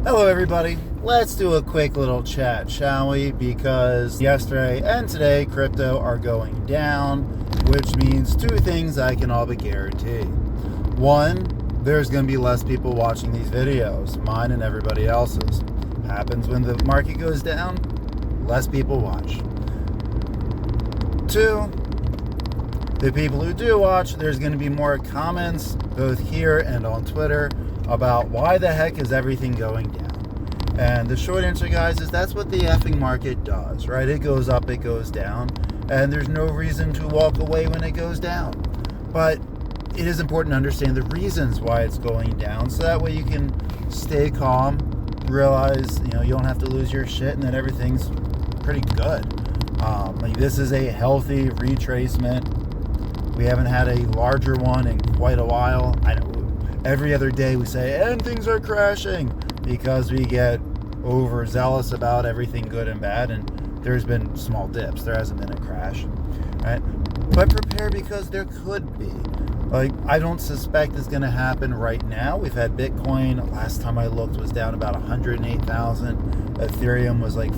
Hello everybody, let's do a quick little chat, shall we? Because yesterday and today crypto are going down, which means two things I can all but guarantee. One, there's going to be less people watching these videos, mine and everybody else's. Happens when the market goes down, less people watch. Two, the people who do watch, there's going to be more comments both here and on Twitter about why the heck is everything going down. And the short answer, guys, is that's what the effing market does, right? It goes up, it goes down, and there's no reason to walk away when it goes down. But it is important to understand the reasons why it's going down, so that way you can stay calm, realize, you don't have to lose your shit, and that everything's pretty good. This is a healthy retracement. We haven't had a larger one in quite a while. I know every other day we say, and things are crashing, because we get overzealous about everything good and bad, and there's been small dips. There hasn't been a crash, right? But prepare, because there could be. I don't suspect it's going to happen right now. We've had Bitcoin, last time I looked, was down about 108,000. Ethereum was like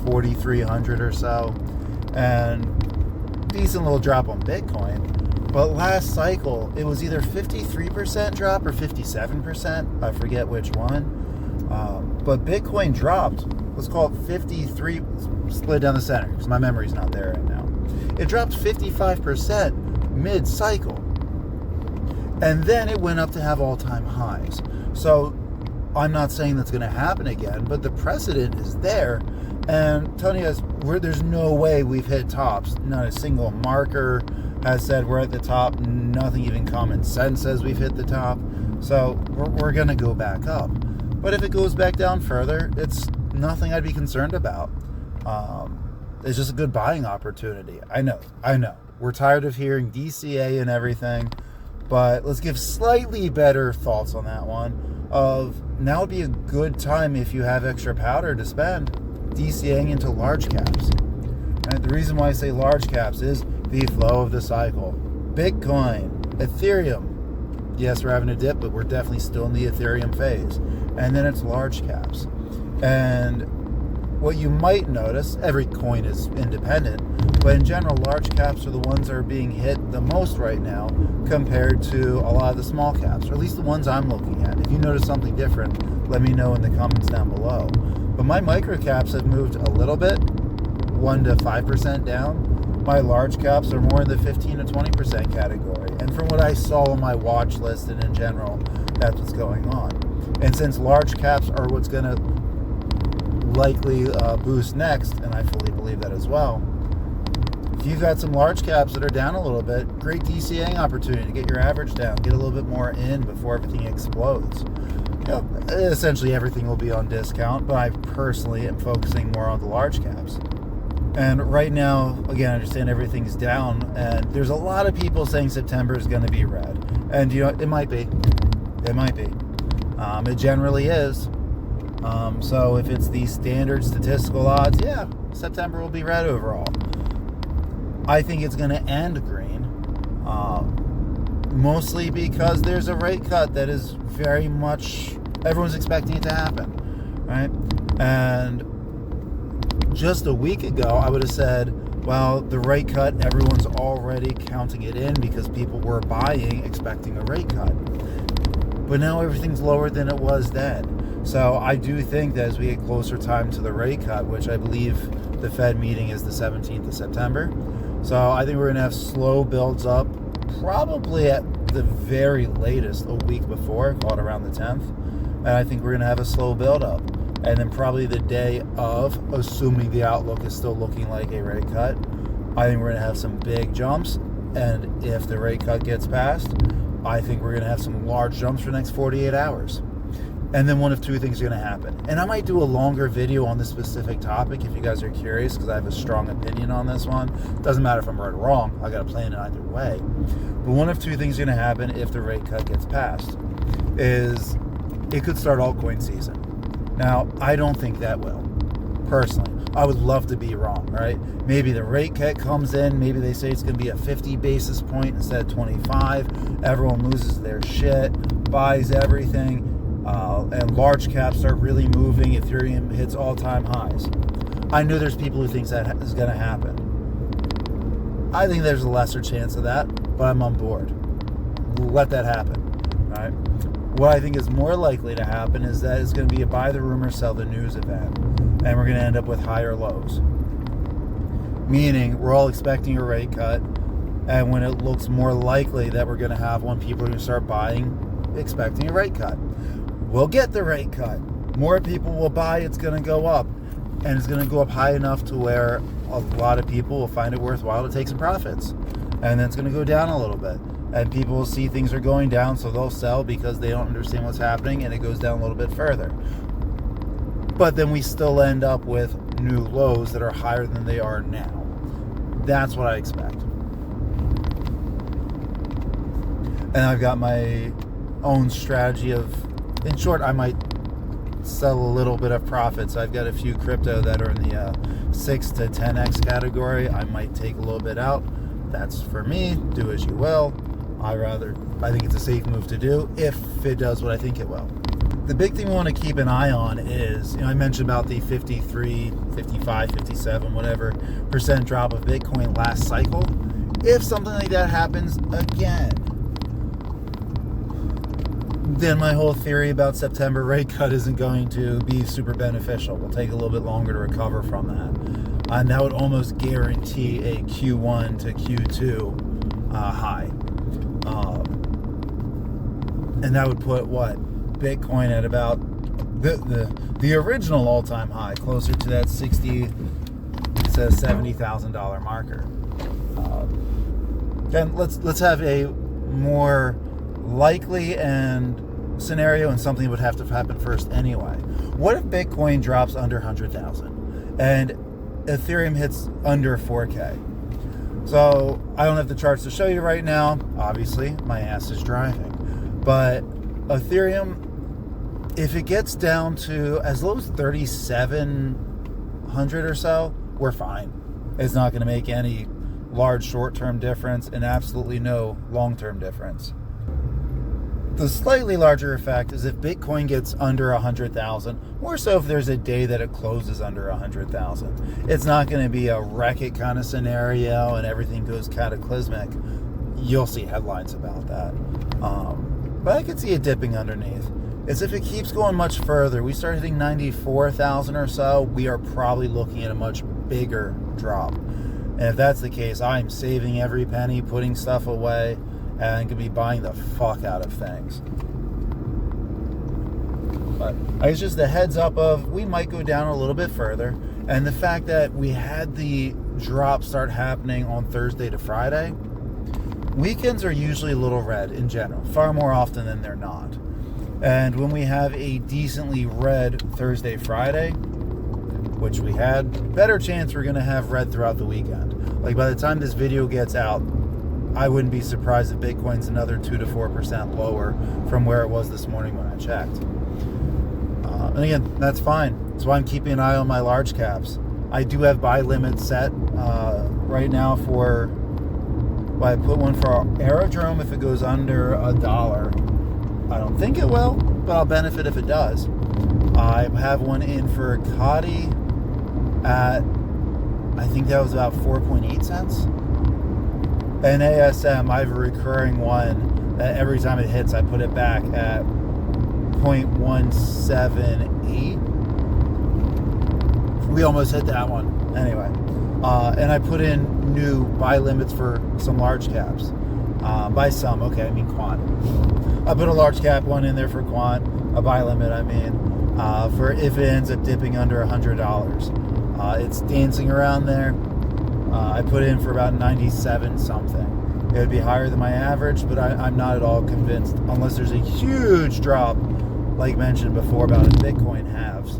4,300 or so, and decent little drop on Bitcoin. But last cycle, it was either 53% drop or 57%. I forget which one. But Bitcoin dropped, let's call it 53, split down the center, because my memory's not there right now. It dropped 55% mid-cycle. And then it went up to have all-time highs. So I'm not saying that's going to happen again, but the precedent is there. And telling us, there's no way we've hit tops. Not a single marker has said we're at the top. Nothing even common sense says we've hit the top. So we're going to go back up. But if it goes back down further, it's nothing I'd be concerned about. It's just a good buying opportunity. I know. We're tired of hearing DCA and everything, but let's give slightly better thoughts on that one. Now would be a good time, if you have extra powder to spend, DCAing into large caps. And the reason why I say large caps is the flow of the cycle. Bitcoin, Ethereum. Yes, we're having a dip, but we're definitely still in the Ethereum phase. And then it's large caps. And what you might notice, every coin is independent, but in general, large caps are the ones that are being hit the most right now compared to a lot of the small caps, or at least the ones I'm looking at. If you notice something different, let me know in the comments down below. But my micro caps have moved a little bit, 1 to 5% down. My large caps are more in the 15 to 20% category. And from what I saw on my watch list and in general, that's what's going on. And since large caps are what's going to likely boost next, and I fully believe that as well, if you've got some large caps that are down a little bit, great DCAing opportunity to get your average down, get a little bit more in before everything explodes. Essentially everything will be on discount, but I personally am focusing more on the large caps. And right now, again, I understand everything's down, and there's a lot of people saying September is going to be red. And it might be. It might be. It generally is. So if it's the standard statistical odds, yeah, September will be red overall. I think it's going to end green, mostly because there's a rate cut that is very much, everyone's expecting it to happen, right? And just a week ago, I would have said, well, the rate cut, everyone's already counting it in because people were buying expecting a rate cut. But now everything's lower than it was then. So I do think that as we get closer time to the rate cut, which I believe the Fed meeting is the 17th of September. So I think we're going to have slow builds up, probably at the very latest a week before, call it around the 10th. And I think we're going to have a slow build up. And then probably the day of, assuming the outlook is still looking like a rate cut, I think we're going to have some big jumps. And if the rate cut gets passed, I think we're going to have some large jumps for the next 48 hours. And then one of two things are going to happen. And I might do a longer video on this specific topic if you guys are curious, because I have a strong opinion on this one. Doesn't matter if I'm right or wrong. I got a plan in either way. But one of two things are going to happen if the rate cut gets passed is it could start altcoin season. Now, I don't think that will, personally. I would love to be wrong, right? Maybe the rate cut comes in. Maybe they say it's going to be a 50 basis point instead of 25. Everyone loses their shit, buys everything. and large caps start really moving, Ethereum hits all-time highs. I know there's people who think that is going to happen. I think there's a lesser chance of that, but I'm on board. Let that happen, right? What I think is more likely to happen is that it's going to be a buy the rumor, sell the news event, and we're going to end up with higher lows. Meaning, we're all expecting a rate cut, and when it looks more likely that we're going to have one, people are going to start buying, expecting a rate cut. We'll get the rate cut. More people will buy, it's going to go up. And it's going to go up high enough to where a lot of people will find it worthwhile to take some profits. And then it's going to go down a little bit. And people will see things are going down, so they'll sell because they don't understand what's happening, and it goes down a little bit further. But then we still end up with new lows that are higher than they are now. That's what I expect. And I've got my own strategy of, in short, I might sell a little bit of profit. So I've got a few crypto that are in the 6 to 10x category. I might take a little bit out. That's for me. Do as you will. I think it's a safe move to do if it does what I think it will. The big thing we want to keep an eye on is, I mentioned about the 53, 55, 57, whatever % drop of Bitcoin last cycle. If something like that happens again, then my whole theory about September rate cut isn't going to be super beneficial. We'll take a little bit longer to recover from that. And that would almost guarantee a Q1 to Q2 high. And that would put Bitcoin at about the original all-time high, closer to that $60,000 to $70,000 marker. Then let's have a more likely and scenario, and something would have to happen first anyway. What if Bitcoin drops under 100,000 and Ethereum hits under 4K? So I don't have the charts to show you right now. Obviously, my ass is driving. But Ethereum, if it gets down to as low as 3,700 or so, we're fine. It's not going to make any large short-term difference and absolutely no long-term difference. The slightly larger effect is if Bitcoin gets under 100,000, more so if there's a day that it closes under 100,000. It's not going to be a wreck-it kind of scenario and everything goes cataclysmic. You'll see headlines about that. But I could see it dipping underneath. It's if it keeps going much further, we start hitting 94,000 or so, we are probably looking at a much bigger drop. And if that's the case, I'm saving every penny, putting stuff away, and could be buying the fuck out of things. But it's just the heads up of we might go down a little bit further, and the fact that we had the drop start happening on Thursday to Friday. Weekends are usually a little red in general, far more often than they're not. And when we have a decently red Thursday, Friday, which we had, better chance we're going to have red throughout the weekend. Like by the time this video gets out, I wouldn't be surprised if Bitcoin's another 2 to 4% lower from where it was this morning when I checked. And again, that's fine. That's why I'm keeping an eye on my large caps. I do have buy limits set right now for, I put one for Aerodrome if it goes under $1. I don't think it will, but I'll benefit if it does. I have one in for Kadi at, I think that was about 4.8 cents. And ASM, I have a recurring one that every time it hits, I put it back at 0.178. We almost hit that one. Anyway, and I put in new buy limits for some large caps. By some, okay, I mean quant. I put a large cap one in there for quant, a buy limit, for if it ends up dipping under $100. It's dancing around there. I put in for about 97 something. It would be higher than my average, but I'm not at all convinced, unless there's a huge drop, like mentioned before about if Bitcoin halves.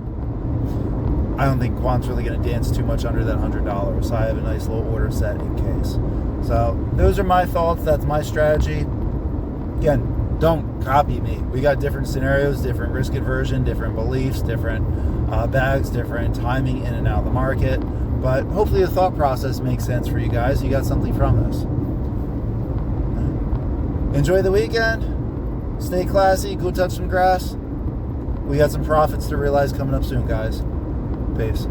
I don't think quant's really going to dance too much under that $100, so I have a nice little order set in case. So those are my thoughts. That's my strategy. Again, don't copy me. We got different scenarios, different risk aversion, different beliefs, different bags, different timing in and out of the market. But hopefully the thought process makes sense for you guys. You got something from this. Enjoy the weekend. Stay classy. Go touch some grass. We got some profits to realize coming up soon, guys. Peace.